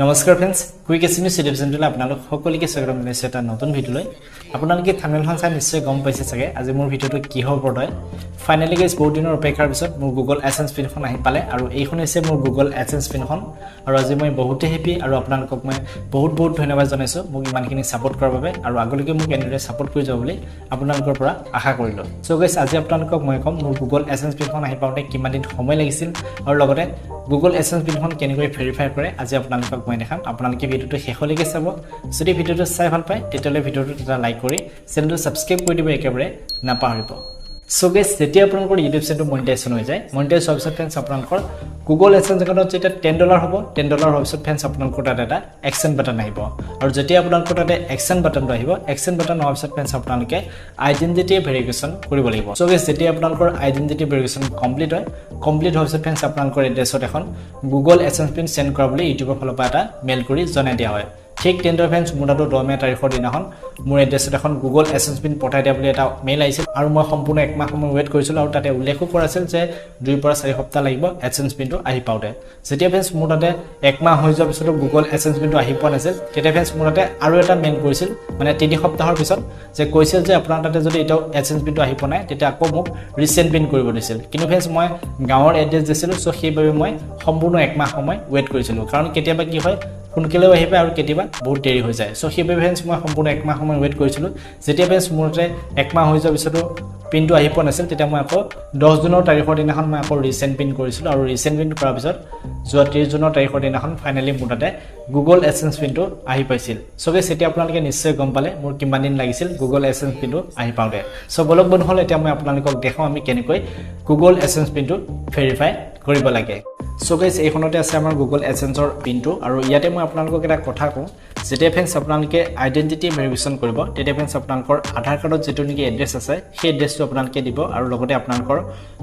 নমস্কাৰ friends quick SMS YouTube চেনেললৈ আপোনালোক সকলোকে স্বাগতম জনাইছো এটা নতুন ভিডিঅলৈ আপোনালোকে থাম্বনেলখন চাই নিশ্চয় গম পাইছে চাগে আজি মোৰ ভিডিঅটো কিহৰ ওপৰত হয় ফাইনালি গাইস বহুত দিনৰ অপেক্ষাৰ পিছত মোৰ গুগল এডসেন্স পিনখন আহি পালে আৰু এইখন হৈছে মোৰ গুগল এডসেন্স পিনখন আৰু আজি মই বহুতে হেপি আৰু আপোনালোকক মই বহুত ধন্যবাদ জনাইছো মোক ইমানখিনি সাপোৰ্ট কৰাৰ বাবে আৰু আগলৈকে মোক এনেদৰে সাপোৰ্ট কৰি যাব বুলি আপোনালোকৰ পৰা আশা কৰিলো সো গাইস আজি আপোনালোকক মই কম মোৰ গুগল এডসেন্স পিনখন আহি পাওঁতে কিমান দিন সময় লাগিছিল আৰু লগতে গুগল এডসেন্স পিনখন কেনেকৈ ভেৰিফাই কৰে আজি আপোনালোকক মই দেখাম আপোনালোকে ভিডিঅটো শেষলৈকে চাব যদি ভিডিঅটো চাই ভাল পায় তেতিয়ালে ভিডিঅটো এটা লাইক কৰি চেনেলটো সাবস্ক্ৰাইব কৰি দিব একেবাৰে নাপাহৰিব সো গাইস যেতিয়া আপোনালোকৰ ইউটিউব চেনেলটো মনিটাইজেশন হৈ যায় মনিটাইজ হোৱাৰ পিছত ফ্ৰেন্ডছ আপোনালোকৰ গুগল এডসেন্স একাউণ্টত যেতিয়া $10 হ'ব $10 হোৱাৰ পিছত ফ্ৰেন্ডছ আপোনালোকৰ তাত এটা এক্সন বাটন আহিব আৰু যেতিয়া আপোনালোকৰ তাতে এক্সন বাটনটো আহিব এক্সন বাটন হোৱাৰ পিছত ফ্ৰেন্ডছ আপোনালোকে আইডেন্টিটি ভেৰিফিকেশ্যন কৰিব লাগিব সো গাইস যেতিয়া আপোনালোকৰ আইডেন্টিটি ভেৰিফিকেশ্যন কমপ্লিট হোৱাৰ পিছত ফ্ৰেন্ডছ আপোনালোকৰ এড্ৰেছত এখন গুগল এডসেন্স পিন সেন্ড কৰা বুলি ইউটিউবৰ ফালৰ পৰা এটা মেইল কৰি জনাই দিয়া হয় ঠিক তেন্তে ফ্ৰেন্ডছ মোৰ তাতো 10 মে তাৰিখৰ দিনাখন মোৰ এড্ৰেছত এখন গুগল এডসেন্স পিন পঠাই দিয়া বুলি এটা মেইল আহিছিল আৰু মই সম্পূৰ্ণ এক মাহ সময় ওয়েট কৰিছিল আৰু তাতে উল্লেখ কৰা আছিল যে 2 পৰা 4 সপ্তাহ লাগিব এডসেন্স পিনটো আহি পাওঁতে যেতিয়া ফ্ৰেন্ডছ মোৰ তাতে এক মাহ হৈ যোৱাৰ পিছত গুগল এডসেন্স পিনটো আহি পোৱা নাছিল তেতিয়া ফ্ৰেন্ডছ মোৰ তাতে আৰু এটা মেইল কৰিছিল মানে 3 সপ্তাহৰ পিছত যে কৈছিল যে আপোনাৰ তাতে যদি এটা এডসেন্স পিনটো আহি পোৱা নাই তেতিয়া আকৌ মোক ৰিসেন্ড পিন কৰিব দিছিল কিন্তু ফ্ৰেন্ডছ মই গাঁৱৰ এড্ৰেছ দিছিলো সো সেইবাবে মই সম্পূৰ্ণ এক মাহ সময় ওয়েট কৰিছিল কাৰণ কেতিয়াবা কি হয় কোনকেলেও আহিবে আৰু কেতিয়াবা বহুত দেৰি হৈ যায় সো সেইবাবে ফ্ৰেন্ডছ মই সম্পূৰ্ণ এক মাহ সময় ওয়েট কৰিছিল যেতিয়া ফ্ৰেন্ডছ মোৰতে এক মাহ হৈ যোৱাৰ পিছতো পিনটো আহি পোৱা নাছিল তেতিয়া মই আকৌ 10 জুনৰ তাৰিখৰ দিনাখন মই আকৌ ৰিসেন্ড পিন কৰিছিল আৰু ৰিসেন্ড পিন কৰাৰ পিছত যোৱা 30 জুনৰ তাৰিখৰ দিনাখন ফাইনালি মোৰ তাতে গুগল এডসেন্স পিনটো আহি পাইছিল সো গাইস এতিয়া আপোনালোকে নিশ্চয় গম পালে মোৰ কিমান দিন লাগিছিল গুগল এডসেন্স পিনটো আহি পাওঁতে সো বলক বন্ধুসকল এতিয়া মই আপোনালোকক দেখাও আমি কেনেকৈ গুগল এডসেন্স পিনটো ভেৰিফাই কৰিব লাগে সো গাইস এইখনতে আছে আমাৰ গুগল এডসেন্সৰ পিনটো আৰু ইয়াতে মই আপোনালোকক এটা কথা কওঁ যেতিয়া ফ্ৰেন্ডছ আপোনালোকে আইডেন্টিটি ভেৰিফিকেশ্যন কৰিব তেতিয়া ফ্ৰেন্ডছ আপোনালোকৰ আধাৰ কাৰ্ডত যেটো নেকি এড্ৰেছ আছে সেই এড্ৰেছটো আপোনালোকে দিব আৰু লগতে আপোনালোকৰ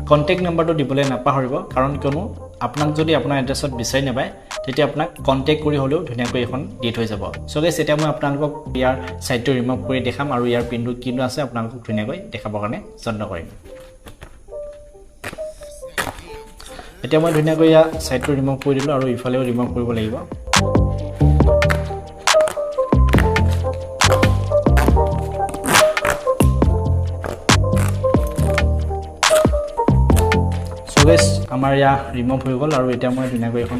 কন্টাক্ট নাম্বাৰটো দিবলৈ নাপাহৰিব কাৰণ কিয়নো আপোনাক যদি আপোনাৰ এড্ৰেছত বিচাৰি নাপায় তেতিয়া আপোনাক কন্টাক্ট কৰি হলেও ধুনীয়াকৈ এখন দি থৈ যাব সো গাইস এতিয়া মই আপোনালোকক ইয়াৰ সাইটটো ৰিমুভ কৰি দেখাম আৰু ইয়াৰ পিনটো কিনো আছে আপোনালোকক ধুনীয়াকৈ দেখাবৰ কাৰণে যত্ন কৰিম এতিয়া মই ধুনীয়াকৈ ইয়া সাইটটো ৰিমুভ কৰি দিলো আৰু ইফালেও ৰিমুভ কৰিব লাগিব সো গাইস আমাৰ ইয়া ৰিমুভ হৈ গল আৰু এতিয়া মই ধুনীয়াকৈ এখন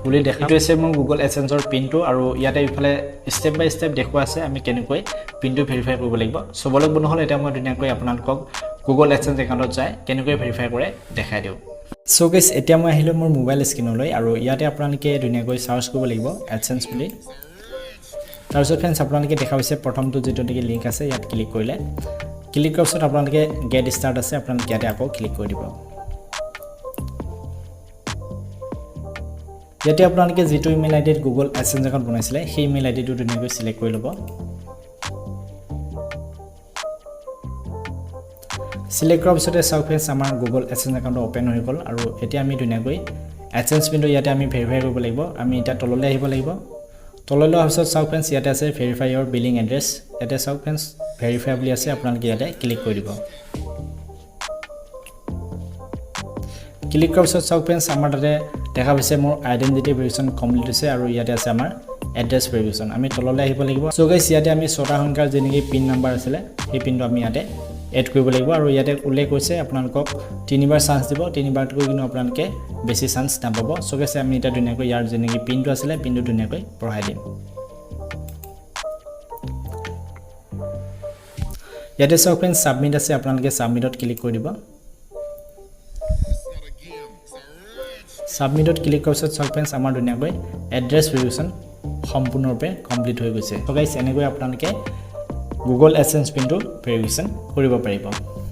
খুলি দেখাম এইটো আছে মোৰ গুগল এডসেন্সৰ পিনটো আৰু ইয়াতে ইফালে স্টেপ বাই স্টেপ দেখুৱা আছে আমি কেনেকৈ পিনটো ভেৰিফাই কৰিব লাগিব সো বলক বন্ধুসকল এতিয়া মই ধুনীয়াকৈ আপোনালোকক গুগল এডসেন্স একাউণ্টত যায় কেনেকৈ ভেৰিফাই কৰে দেখাই দিও সো গাইস এতিয়া মই আহিলো মোৰ মোবাইল স্ক্ৰিনলৈ আৰু ইয়াতে আপোনালোকে ধুনীয়াকৈ সাৰ্চ কৰিব লাগিব এডসেন্স বুলি তাৰপিছত ফ্ৰেন্ডছ আপোনালোকে দেখা হৈছে প্ৰথমটো যেটো নেকি লিংক আছে ইয়াত ক্লিক কৰিলে ক্লিক কৰাৰ পিছত আপোনালোকে গেট ষ্টাৰ্ট আছে আপোনালোকে ইয়াতে আকৌ ক্লিক কৰি দিব ইয়াতে আপোনালোকে যেটো ইমেইল আইডিত গুগল এডসেন্স একাউণ্ট বনাইছিলে সেই ইমেইল আইডিটো ধুনীয়াকৈ সিলেক্ট কৰি ল'ব সিলেক্ট কৰাৰ পিছতে চাওক ফ্ৰেন্ডছ আমাৰ গুগল এডসেন্স একাউণ্ট ওপেন হৈ গল আৰু এতিয়া আমি ধুনীয়াকৈ এডসেন্স পিনটো ইয়াতে আমি ভেৰিফাই কৰিব লাগিব আমি এটা তললৈ আহিব লাগিব তললৈ অহাৰ পিছত চাওক ফ্ৰেন্ডছ ইয়াতে আছে ভেৰিফাই ইওৰ বিলিং এড্ৰেছ ইয়াতে চাওক ফ্ৰেন্ডছ ভেৰিফাই বুলি আছে আপোনালোকে ইয়াতে ক্লিক কৰি দিব ক্লিক কৰাৰ পিছত চাওক ফ্ৰেন্ডছ আমাৰ তাতে দেখা পাইছে মোৰ আইডেন্টিটি ভেৰিফিকেশ্যন কমপ্লিট হৈছে আৰু ইয়াতে আছে আমাৰ এড্ৰেছ ভেৰিফিকেশ্যন আমি তললৈ আহিব লাগিব সো গাইস ইয়াতে আমি 6টা সংখ্যাৰ যেনেকৈ পিন নাম্বাৰ আছিল সেই পিনটো আমি ইয়াতে এড কৰিব লাগিব আৰু ইয়াতে উল্লেখ কৰিছে আপোনালোকক 3বাৰ চান্স দিব 3বাৰতকৈ কিন্তু আপোনালোকে বেছি চান্স নাপাব সো গাইস আমি এটা ধুনীয়াকৈ ইয়াৰ যেনেকৈ পিনটো আছিল পিনটো ধুনীয়াকৈ পঢ়াই দিম ইয়াতে চাওক ফ্ৰেন্ডছ সাবমিট আছে আপোনালোকে সাবমিটত ক্লিক কৰি দিব সাবমিটত ক্লিক কৰাৰ পিছত চাওক ফ্ৰেন্ডছ আমাৰ ধুনীয়াকৈ এড্ৰেছ ভেৰিফিকেশ্যন সম্পূৰ্ণৰূপে কমপ্লিট হৈ গৈছে সো গাইস এনেকৈ আপোনালোকে গুগল এডসেন্স পিনটো ভেৰিফিকেশ্যন কৰিব পাৰিব